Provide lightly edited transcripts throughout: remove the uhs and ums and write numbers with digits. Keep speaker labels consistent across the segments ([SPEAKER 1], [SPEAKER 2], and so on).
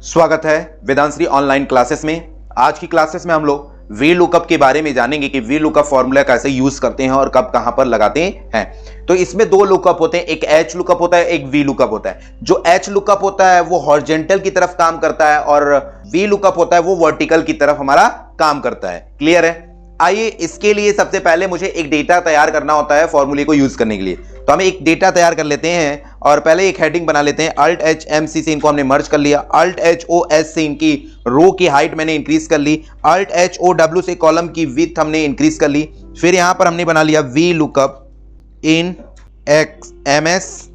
[SPEAKER 1] स्वागत है वेदांश्री online classes में। आज की क्लासेस में हम लोग वी लुकअप के बारे में जानेंगे कि वी लुकअप फॉर्मूला कैसे यूज करते हैं और कब कहां पर लगाते हैं। तो इसमें दो लुकअप होते हैं, एक एच लुकअप होता है, एक वी लुकअप होता है। जो एच लुकअप होता है वो हॉरिजॉन्टल की तरफ काम करता है और वी लुकअप होता है वो वर्टिकल की तरफ हमारा काम करता है। क्लियर है? आइए, इसके लिए सबसे पहले मुझे एक डेटा तैयार करना होता है फॉर्मूले को यूज करने के लिए। तो हम एक डेटा तैयार कर लेते हैं और पहले एक हेडिंग बना लेते हैं। अल्ट एच एम सी से इनको हमने मर्ज कर लिया। अल्ट एच ओ एस से इनकी रो की हाइट मैंने इंक्रीज कर ली। अल्ट एच ओ डब्ल्यू से कॉलम की विड्थ हमने इंक्रीज कर ली। फिर यहां पर हमने बना लिया V lookup in M S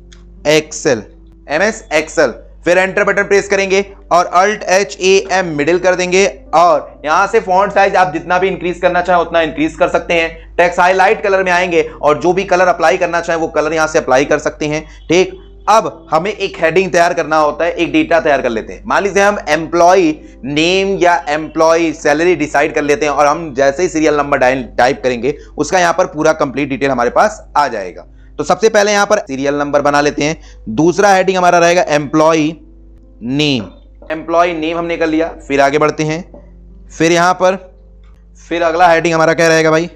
[SPEAKER 1] Excel. फिर एंटर बटन प्रेस करेंगे और alt H A M middle कर देंगे और यहां से फॉन्ट साइज आप जितना भी इंक्रीज करना चाहें उतना इंक्रीज कर सकते हैं। टेक्स्ट हाईलाइट कलर में आएंगे और जो भी कलर अप्लाई करना चाहें वो कलर यहां से अप्लाई कर सकते हैं। ठीक, अब हमें एक हेडिंग तैयार करना होता है, एक डेटा तैयार कर लेते हैं। मान लीजिए हम एम्प्लॉय नेम या एम्प्लॉय सैलरी डिसाइड कर लेते हैं और हम जैसे ही सीरियल नंबर टाइप करेंगे उसका यहां पर पूरा कंप्लीट डिटेल हमारे पास आ जाएगा। तो सबसे पहले यहां पर सीरियल नंबर बना लेते हैं। दूसरा हेडिंग हमारा रहेगा एम्प्लॉय नेम हमने कर लिया। फिर आगे बढ़ते हैं। फिर यहां पर फिर अगला हेडिंग हमारा क्या रहेगा भाई?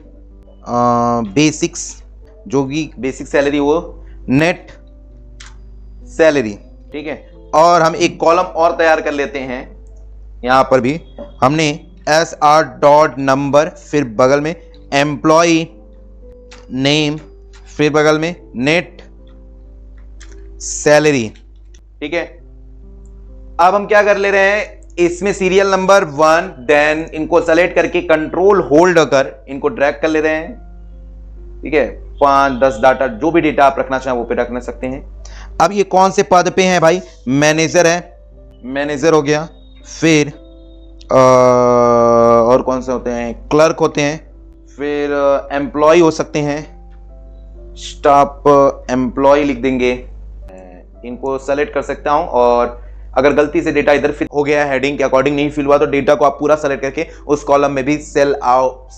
[SPEAKER 1] बेसिक्स, जो कि बेसिक सैलरी वो नेट सैलरी। ठीक है, और हम एक कॉलम और तैयार कर लेते हैं। यहां पर भी हमने एस आर डॉट नंबर, फिर बगल में एम्प्लॉय नेम, फिर बगल में नेट सैलरी। ठीक है, अब हम क्या कर ले रहे हैं, इसमें सीरियल नंबर 1, देन इनको सेलेक्ट करके कंट्रोल होल्ड कर इनको ड्रैग कर ले रहे हैं। ठीक है, 5, 10 डाटा, जो भी डेटा आप रखना चाहें वो पे रख सकते हैं। अब ये कौन से पद पे हैं भाई? मैनेजर है, मैनेजर हो गया। फिर और कौन से होते हैं? क्लर्क होते हैं। फिर एम्प्लॉय हो सकते हैं, स्टाफ एम्प्लॉय लिख देंगे। इनको सेलेक्ट कर सकता हूं और अगर गलती से डेटा इधर फिल हो गया है, हेडिंग के अकॉर्डिंग नहीं फिल हुआ, तो डेटा को आप पूरा सेलेक्ट करके उस कॉलम में भी सेल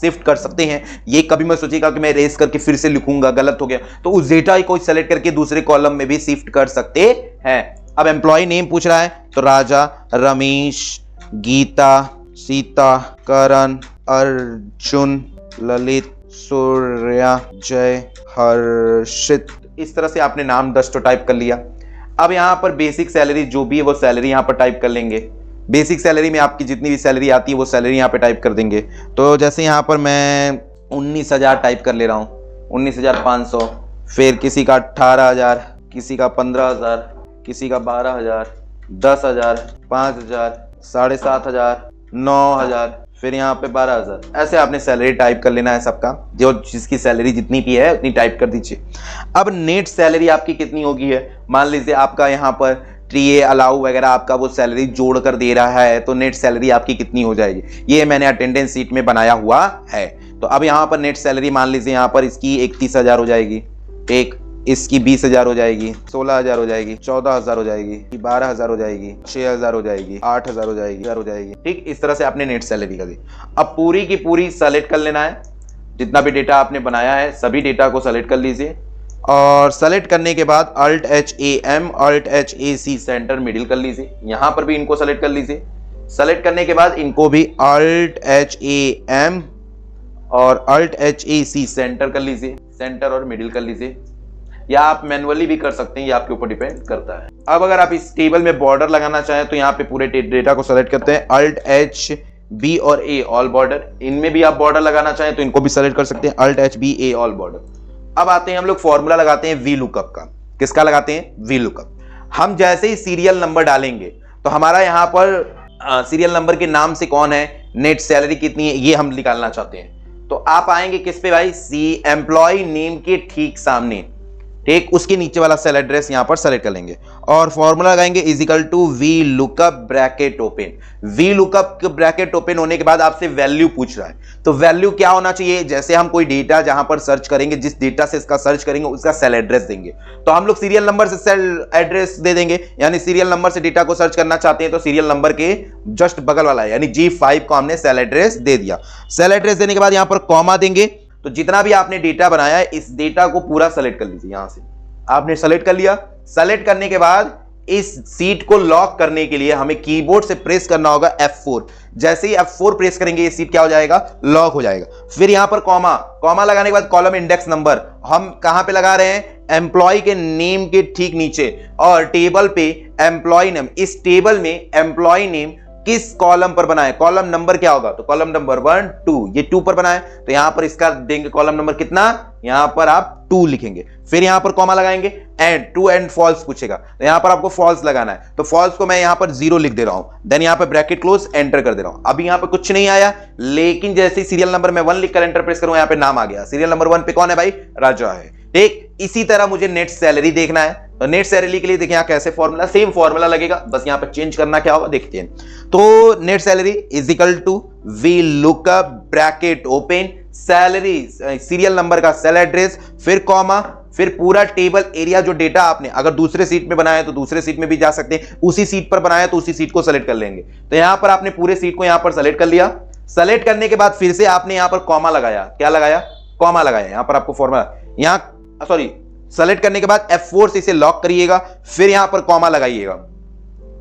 [SPEAKER 1] शिफ्ट कर सकते हैं। ये कभी मैं सोचिएगा कि मैं रेस करके फिर से लिखूंगा, गलत हो गया, तो उस डेटा को सेलेक्ट करके दूसरे कॉलम में भी शिफ्ट कर सकते हैं। अब एम्प्लॉय नेम पूछ रहा है, तो राजा, रमेश, गीता, सीता, करण, अर्जुन, ललित, सूर्या, जय, हर्षित। इस तरह से आपने नाम 10 टाइप कर लिया। अब यहां पर बेसिक सैलरी जो भी है वो सैलरी यहां पर टाइप कर लेंगे। बेसिक सैलरी में आपकी जितनी भी सैलरी आती है वो सैलरी यहां पे टाइप कर देंगे। तो जैसे यहां पर मैं 19,000 टाइप कर ले रहा हूं, 19,500। फिर किसी का 18,000, किसी का 15,000, किसी का 12,000, 10,000, 5,000, 7,500, 9,000, फिर यहाँ पे 12,000। ऐसे आपने सैलरी टाइप कर लेना है सबका, जो जिसकी सैलरी जितनी भी है उतनी टाइप कर दीजिए। अब नेट सैलरी आपकी कितनी होगी है? मान लीजिए आपका यहाँ पर टीए अलाउ वगैरह आपका वो सैलरी जोड़ कर दे रहा है, तो नेट सैलरी आपकी कितनी हो जाएगी? ये मैंने अटेंडेंस शीट में बनाया हुआ है। तो अब यहाँ पर नेट सैलरी मान लीजिए यहाँ पर इसकी 31,000 हो जाएगी, एक इसकी 20,000 हो जाएगी, 16,000 हो जाएगी, 14,000 हो जाएगी, 12,000 हो जाएगी, 6,000 हो जाएगी, 8,000 हो जाएगी। ठीक, इस तरह से आपने नेट सैलरी कर दी। अब पूरी की पूरी सेलेक्ट कर लेना है। जितना भी डेटा आपने बनाया है सभी डेटा को सेलेक्ट कर लीजिए और सेलेक्ट करने के बाद alt H A M, alt H A C center middle कर लीजिए। यहां पर भी इनको सेलेक्ट कर लीजिए। सेलेक्ट करने के बाद इनको भी अल्ट एच ए एम और alt H A C center कर लीजिए, सेंटर और मिडिल कर लीजिए, या आप मैनुअली भी कर सकते हैं, ये आपके ऊपर डिपेंड करता है। अब अगर आप इस टेबल में बॉर्डर लगाना चाहें तो यहाँ पे पूरे डेटा को सेलेक्ट करते हैं, अल्ट एच बी और ए ऑल बॉर्डर। इनमें भी आप बॉर्डर लगाना चाहें तो इनको भी सेलेक्ट कर सकते हैं, अल्ट एच बी ए ऑल बॉर्डर। अब आते हैं हम लोग फॉर्मूला लगाते हैं वी लुकअप का। किसका लगाते हैं? V lookup. हम जैसे ही सीरियल नंबर डालेंगे तो हमारा यहाँ पर सीरियल नंबर के नाम से कौन है, नेट सैलरी कितनी है, ये हम निकालना चाहते हैं। तो आप आएंगे किस पे भाई? सी एम्प्लॉय नेम के ठीक सामने, ठीक उसके नीचे वाला सेल एड्रेस यहां पर सेलेक्ट कर लेंगे और फॉर्मूला लगाएंगे is equal to V lookup bracket open. V lookup bracket open होने के बाद आपसे वैल्यू पूछ रहा है, तो वैल्यू क्या होना चाहिए? जैसे हम कोई डेटा जहां पर सर्च करेंगे, जिस डेटा से इसका सर्च करेंगे उसका सेल एड्रेस देंगे। तो हम लोग सीरियल नंबर से सेल एड्रेस दे देंगे, यानी सीरियल नंबर से डेटा को सर्च करना चाहते हैं तो सीरियल नंबर के जस्ट बगल वाला है, यानी G5 को हमने सेल एड्रेस दे दिया। सेल एड्रेस देने के बाद यहां पर कॉमा देंगे। तो जितना भी आपने डेटा बनाया है इस डेटा को पूरा सेलेक्ट कर लीजिए। यहां से आपने सेलेक्ट कर लिया। सेलेक्ट करने के बाद इस सीट को लॉक करने के लिए हमें कीबोर्ड से प्रेस करना होगा F4। जैसे ही F4 प्रेस करेंगे ये सीट क्या हो जाएगा, लॉक हो जाएगा। फिर यहां पर कॉमा, कॉमा लगाने के बाद कॉलम इंडेक्स नंबर हम कहां पे लगा रहे हैं, एम्प्लॉय के नेम के ठीक नीचे, और टेबल पे एम्प्लॉय नेम, इस टेबल में एम्प्लॉय नेम किस कॉलम पर बना है, कॉलम नंबर क्या होगा, तो कॉलम नंबर 1 2, ये 2 पर बना है तो यहां पर इसका देंगे कॉलम नंबर कितना, यहां पर आप 2 लिखेंगे। फिर यहां पर कॉमा लगाएंगे, एंड ट्रू एंड फॉल्स पूछेगा तो यहां पर आपको फॉल्स लगाना है, तो फॉल्स को मैं यहां पर 0 लिख दे रहा हूं। देन यहां पर ब्रैकेट क्लोज, एंटर कर दे रहा हूं। अभी यहां पर कुछ नहीं आया, लेकिन जैसे सीरियल नंबर में 1 लिखकर एंटर प्रेस करूं, यहां पे नाम आ गया। सीरियल नंबर 1 पे कौन है भाई, राजा है। ठीक इसी तरह मुझे नेट सैलरी देखना है, तो नेट सैलरी के लिए देखिए यहां कैसे फॉर्मूला, सेम फॉर्मूला लगेगा, बस यहां पर चेंज करना क्या होगा देखते हैं। तो net salary is equal to V lookup bracket open salary, serial number का सेल एड्रेस, फिर कॉमा, फिर पूरा टेबल एरिया जो डेटा आपने अगर दूसरे सीट में बनाया तो दूसरे सीट में भी जा सकते हैं, उसी सीट पर बनाया तो उसी सीट को सेलेक्ट कर लेंगे। तो यहां पर आपने पूरे सीट को यहां पर सेलेक्ट कर लिया। सेलेक्ट करने के बाद फिर से आपने यहां पर कॉमा लगाया, क्या लगाया, कॉमा लगाया। यहां पर आपको फॉर्मूला, यहां सॉरी, सेलेक्ट करने के बाद F4 से इसे लॉक करिएगा, फिर यहां पर कॉमा लगाइएगा।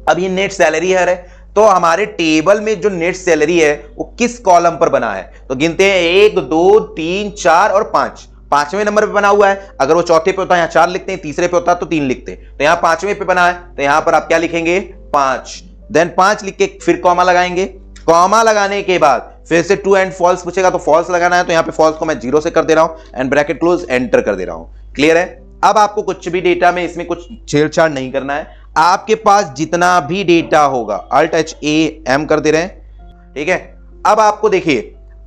[SPEAKER 1] अब ये नेट सैलरी है, तो हमारे टेबल में जो नेट सैलरी है वो किस कॉलम पर बना है, तो गिनते हैं 1 2 3 4 और 5, 5वें नंबर पे बना हुआ है। अगर वो चौथे पे होता है यहां 4 लिखते हैं, तीसरे पे होता तो 3 लिखते हैं, तो यहां 5वें पे बना है तो यहां पर आप क्या लिखेंगे, 5। देन 5 लिख के फिर कॉमा लगाएंगे। कॉमा लगाने के बाद फिर से ट्रू एंड फॉल्स पूछेगा तो फॉल्स लगाना है, तो यहां पे फॉल्स को मैं 0 से कर दे रहा हूं एंड ब्रैकेट क्लोज, एंटर कर दे रहा हूं। क्लियर है। अब आपको कुछ भी डेटा में इसमें कुछ छेड़छाड़ नहीं करना है, आपके पास जितना भी डेटा होगा Alt H A M कर दे रहे हैं, ठीक है। अब आपको देखिए,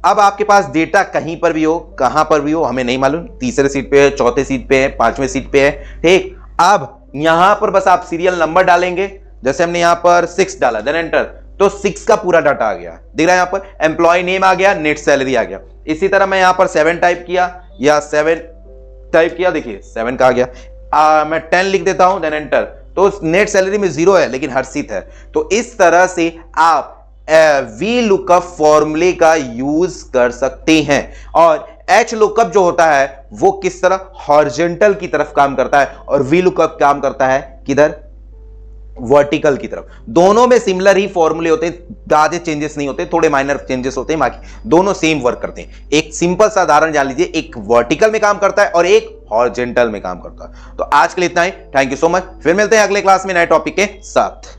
[SPEAKER 1] अब आपके पास डेटा कहीं पर भी हो, कहां पर भी हो हमें नहीं मालूम, तीसरे सीट पे है, चौथे सीट पे है, 5वें सीट पे है, ठीक। अब यहां पर बस आप सीरियल नंबर डालेंगे, जैसे हमने यहां पर 6 डाला, देन एंटर, तो 6 का पूरा डाटा आ गया, दिख रहा है। यहां पर एम्प्लॉय नेम आ गया, नेट सैलरी आ गया। इसी तरह मैं यहां पर 7 टाइप किया या 7 टाइप किया, देखिए 7 का आ गया। मैं 10 लिख देता हूं, देन एंटर, तो नेट सैलरी में 0 है लेकिन हर्षित है। तो इस तरह से आप वी लुकअप फॉर्मूले का यूज कर सकते हैं। और एच लुकअप जो होता है वो किस तरह, हॉरिजॉन्टल की तरफ काम करता है, और वी लुकअप काम करता है किधर, वर्टिकल की तरफ। दोनों में सिमिलर ही फॉर्मूले होते हैं, ज्यादा चेंजेस नहीं होते, थोड़े माइनर चेंजेस होते हैं, बाकी दोनों सेम वर्क करते हैं। एक सिंपल सा उदाहरण जान लीजिए, एक वर्टिकल में काम करता है और एक हॉरिजॉन्टल में काम करता है। तो आज के लिए इतना ही, थैंक यू सो मच, फिर मिलते हैं अगले क्लास में नए टॉपिक के साथ।